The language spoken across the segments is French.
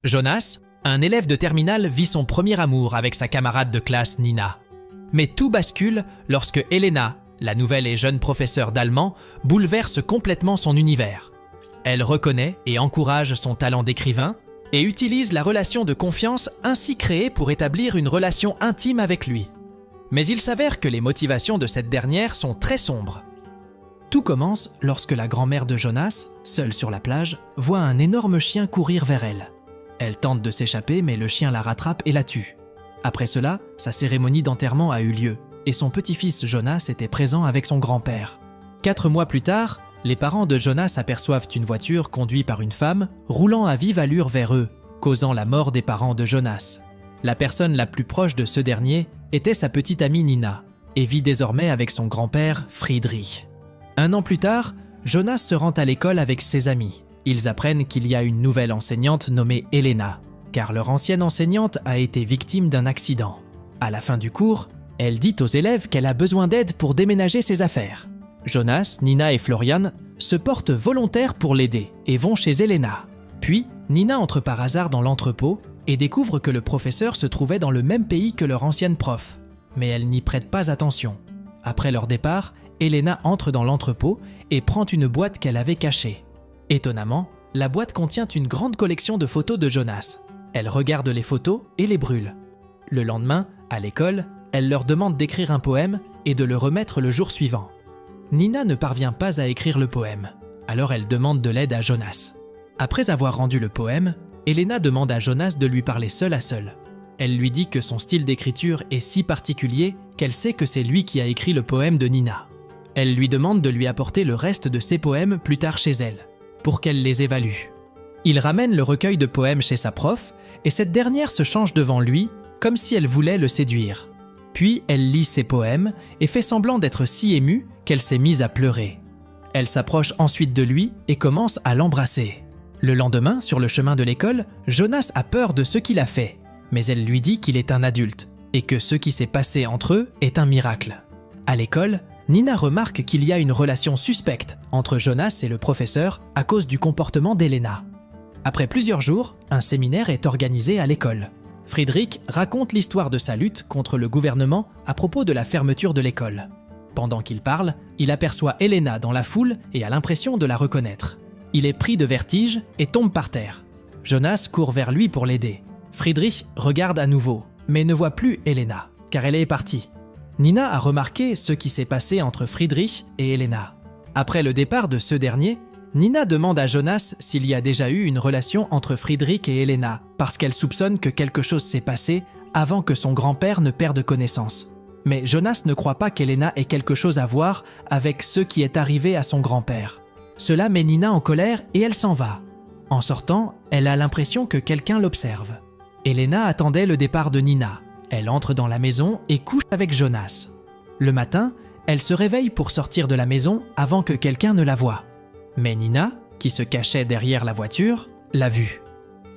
Jonas, un élève de terminale, vit son premier amour avec sa camarade de classe Nina. Mais tout bascule lorsque Elena, la nouvelle et jeune professeure d'allemand, bouleverse complètement son univers. Elle reconnaît et encourage son talent d'écrivain et utilise la relation de confiance ainsi créée pour établir une relation intime avec lui. Mais il s'avère que les motivations de cette dernière sont très sombres. Tout commence lorsque la grand-mère de Jonas, seule sur la plage, voit un énorme chien courir vers elle. Elle tente de s'échapper, mais le chien la rattrape et la tue. Après cela, sa cérémonie d'enterrement a eu lieu, et son petit-fils Jonas était présent avec son grand-père. 4 mois plus tard, les parents de Jonas aperçoivent une voiture conduite par une femme, roulant à vive allure vers eux, causant la mort des parents de Jonas. La personne la plus proche de ce dernier était sa petite amie Nina, et vit désormais avec son grand-père Friedrich. 1 an plus tard, Jonas se rend à l'école avec ses amis. Ils apprennent qu'il y a une nouvelle enseignante nommée Elena, car leur ancienne enseignante a été victime d'un accident. À la fin du cours, elle dit aux élèves qu'elle a besoin d'aide pour déménager ses affaires. Jonas, Nina et Florian se portent volontaires pour l'aider et vont chez Elena. Puis, Nina entre par hasard dans l'entrepôt et découvre que le professeur se trouvait dans le même pays que leur ancienne prof. Mais elle n'y prête pas attention. Après leur départ, Elena entre dans l'entrepôt et prend une boîte qu'elle avait cachée. Étonnamment, la boîte contient une grande collection de photos de Jonas. Elle regarde les photos et les brûle. Le lendemain, à l'école, elle leur demande d'écrire un poème et de le remettre le jour suivant. Nina ne parvient pas à écrire le poème, alors elle demande de l'aide à Jonas. Après avoir rendu le poème, Elena demande à Jonas de lui parler seul à seul. Elle lui dit que son style d'écriture est si particulier qu'elle sait que c'est lui qui a écrit le poème de Nina. Elle lui demande de lui apporter le reste de ses poèmes plus tard chez elle, pour qu'elle les évalue. Il ramène le recueil de poèmes chez sa prof, et cette dernière se change devant lui, comme si elle voulait le séduire. Puis elle lit ses poèmes et fait semblant d'être si émue qu'elle s'est mise à pleurer. Elle s'approche ensuite de lui et commence à l'embrasser. Le lendemain, sur le chemin de l'école, Jonas a peur de ce qu'il a fait, mais elle lui dit qu'il est un adulte et que ce qui s'est passé entre eux est un miracle. À l'école, Nina remarque qu'il y a une relation suspecte entre Jonas et le professeur à cause du comportement d'Elena. Après plusieurs jours, un séminaire est organisé à l'école. Friedrich raconte l'histoire de sa lutte contre le gouvernement à propos de la fermeture de l'école. Pendant qu'il parle, il aperçoit Elena dans la foule et a l'impression de la reconnaître. Il est pris de vertige et tombe par terre. Jonas court vers lui pour l'aider. Friedrich regarde à nouveau, mais ne voit plus Elena, car elle est partie. Nina a remarqué ce qui s'est passé entre Friedrich et Elena. Après le départ de ce dernier, Nina demande à Jonas s'il y a déjà eu une relation entre Friedrich et Elena, parce qu'elle soupçonne que quelque chose s'est passé avant que son grand-père ne perde connaissance. Mais Jonas ne croit pas qu'Elena ait quelque chose à voir avec ce qui est arrivé à son grand-père. Cela met Nina en colère et elle s'en va. En sortant, elle a l'impression que quelqu'un l'observe. Elena attendait le départ de Nina. Elle entre dans la maison et couche avec Jonas. Le matin, elle se réveille pour sortir de la maison avant que quelqu'un ne la voie. Mais Nina, qui se cachait derrière la voiture, l'a vue.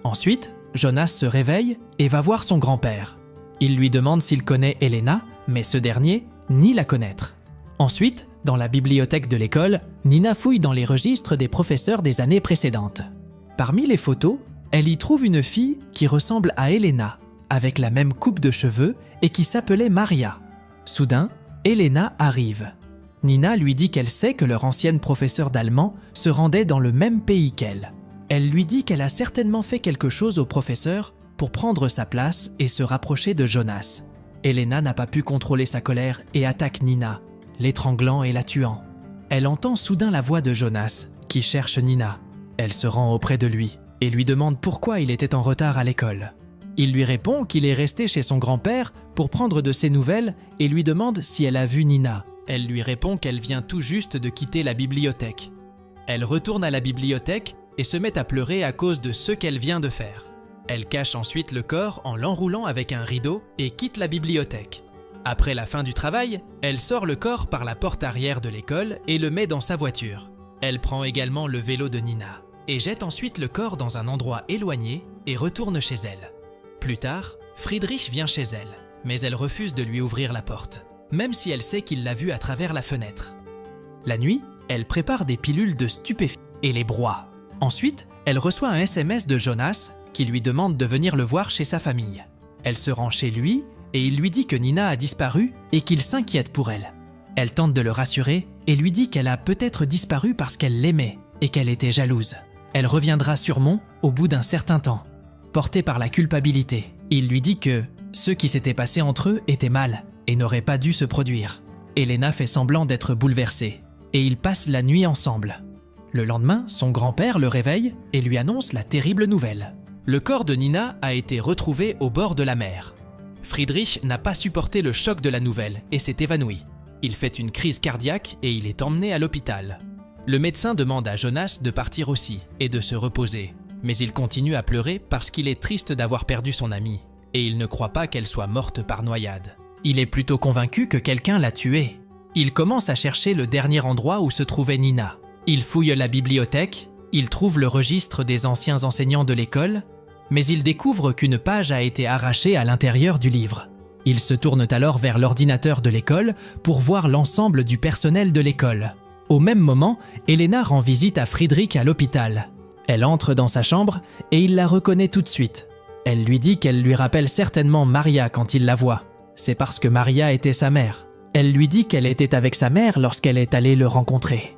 Ensuite, Jonas se réveille et va voir son grand-père. Il lui demande s'il connaît Elena, mais ce dernier nie la connaître. Ensuite, dans la bibliothèque de l'école, Nina fouille dans les registres des professeurs des années précédentes. Parmi les photos, elle y trouve une fille qui ressemble à Elena, avec la même coupe de cheveux et qui s'appelait Maria. Soudain, Elena arrive. Nina lui dit qu'elle sait que leur ancienne professeure d'allemand se rendait dans le même pays qu'elle. Elle lui dit qu'elle a certainement fait quelque chose au professeur pour prendre sa place et se rapprocher de Jonas. Elena n'a pas pu contrôler sa colère et attaque Nina, l'étranglant et la tuant. Elle entend soudain la voix de Jonas, qui cherche Nina. Elle se rend auprès de lui et lui demande pourquoi il était en retard à l'école. Il lui répond qu'il est resté chez son grand-père pour prendre de ses nouvelles et lui demande si elle a vu Nina. Elle lui répond qu'elle vient tout juste de quitter la bibliothèque. Elle retourne à la bibliothèque et se met à pleurer à cause de ce qu'elle vient de faire. Elle cache ensuite le corps en l'enroulant avec un rideau et quitte la bibliothèque. Après la fin du travail, elle sort le corps par la porte arrière de l'école et le met dans sa voiture. Elle prend également le vélo de Nina et jette ensuite le corps dans un endroit éloigné et retourne chez elle. Plus tard, Friedrich vient chez elle, mais elle refuse de lui ouvrir la porte, même si elle sait qu'il l'a vue à travers la fenêtre. La nuit, elle prépare des pilules de stupéfiants et les broie. Ensuite, elle reçoit un SMS de Jonas qui lui demande de venir le voir chez sa famille. Elle se rend chez lui et il lui dit que Nina a disparu et qu'il s'inquiète pour elle. Elle tente de le rassurer et lui dit qu'elle a peut-être disparu parce qu'elle l'aimait et qu'elle était jalouse. Elle reviendra sur Mont au bout d'un certain temps, portée par la culpabilité. Il lui dit que ce qui s'était passé entre eux était mal et n'aurait pas dû se produire. Elena fait semblant d'être bouleversée et ils passent la nuit ensemble. Le lendemain, son grand-père le réveille et lui annonce la terrible nouvelle. Le corps de Nina a été retrouvé au bord de la mer. Friedrich n'a pas supporté le choc de la nouvelle et s'est évanoui. Il fait une crise cardiaque et il est emmené à l'hôpital. Le médecin demande à Jonas de partir aussi et de se reposer, mais il continue à pleurer parce qu'il est triste d'avoir perdu son amie et il ne croit pas qu'elle soit morte par noyade. Il est plutôt convaincu que quelqu'un l'a tuée. Il commence à chercher le dernier endroit où se trouvait Nina. Il fouille la bibliothèque, il trouve le registre des anciens enseignants de l'école, mais il découvre qu'une page a été arrachée à l'intérieur du livre. Ils se tournent alors vers l'ordinateur de l'école pour voir l'ensemble du personnel de l'école. Au même moment, Elena rend visite à Friedrich à l'hôpital. Elle entre dans sa chambre et il la reconnaît tout de suite. Elle lui dit qu'elle lui rappelle certainement Maria quand il la voit. C'est parce que Maria était sa mère. Elle lui dit qu'elle était avec sa mère lorsqu'elle est allée le rencontrer.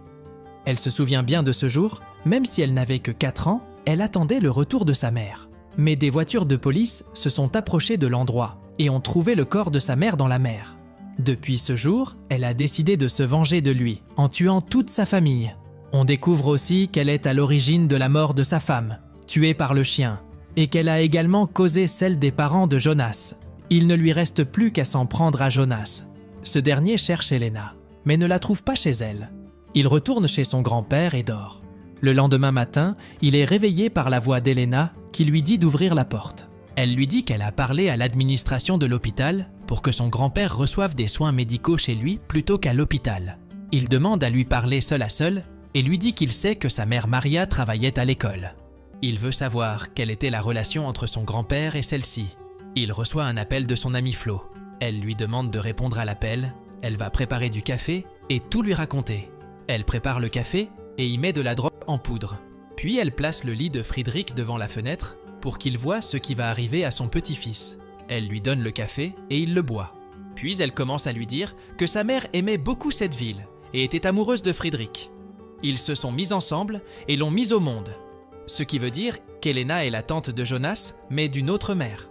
Elle se souvient bien de ce jour, même si elle n'avait que 4 ans, elle attendait le retour de sa mère. Mais des voitures de police se sont approchées de l'endroit et ont trouvé le corps de sa mère dans la mer. Depuis ce jour, elle a décidé de se venger de lui en tuant toute sa famille. On découvre aussi qu'elle est à l'origine de la mort de sa femme, tuée par le chien, et qu'elle a également causé celle des parents de Jonas. Il ne lui reste plus qu'à s'en prendre à Jonas. Ce dernier cherche Elena, mais ne la trouve pas chez elle. Il retourne chez son grand-père et dort. Le lendemain matin, il est réveillé par la voix d'Elena qui lui dit d'ouvrir la porte. Elle lui dit qu'elle a parlé à l'administration de l'hôpital pour que son grand-père reçoive des soins médicaux chez lui plutôt qu'à l'hôpital. Il demande à lui parler seul à seul et lui dit qu'il sait que sa mère Maria travaillait à l'école. Il veut savoir quelle était la relation entre son grand-père et celle-ci. Il reçoit un appel de son ami Flo. Elle lui demande de répondre à l'appel, elle va préparer du café et tout lui raconter. Elle prépare le café et y met de la drogue en poudre. Puis elle place le lit de Friedrich devant la fenêtre pour qu'il voie ce qui va arriver à son petit-fils. Elle lui donne le café et il le boit. Puis elle commence à lui dire que sa mère aimait beaucoup cette ville et était amoureuse de Friedrich. Ils se sont mis ensemble et l'ont mis au monde. Ce qui veut dire qu'Elena est la tante de Jonas, mais d'une autre mère.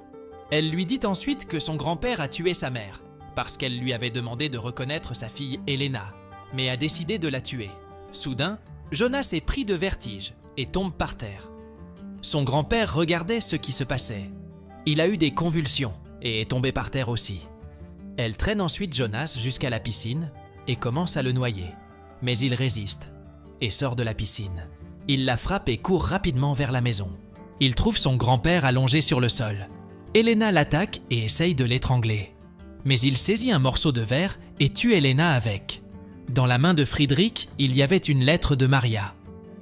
Elle lui dit ensuite que son grand-père a tué sa mère, parce qu'elle lui avait demandé de reconnaître sa fille Elena, mais a décidé de la tuer. Soudain, Jonas est pris de vertige et tombe par terre. Son grand-père regardait ce qui se passait. Il a eu des convulsions et est tombé par terre aussi. Elle traîne ensuite Jonas jusqu'à la piscine et commence à le noyer. Mais il résiste et sort de la piscine. Il la frappe et court rapidement vers la maison. Il trouve son grand-père allongé sur le sol. Elena l'attaque et essaye de l'étrangler. Mais il saisit un morceau de verre et tue Elena avec. Dans la main de Friedrich, il y avait une lettre de Maria.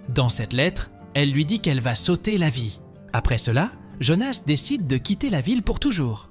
Dans cette lettre, elle lui dit qu'elle va sauter la vie. Après cela, Jonas décide de quitter la ville pour toujours.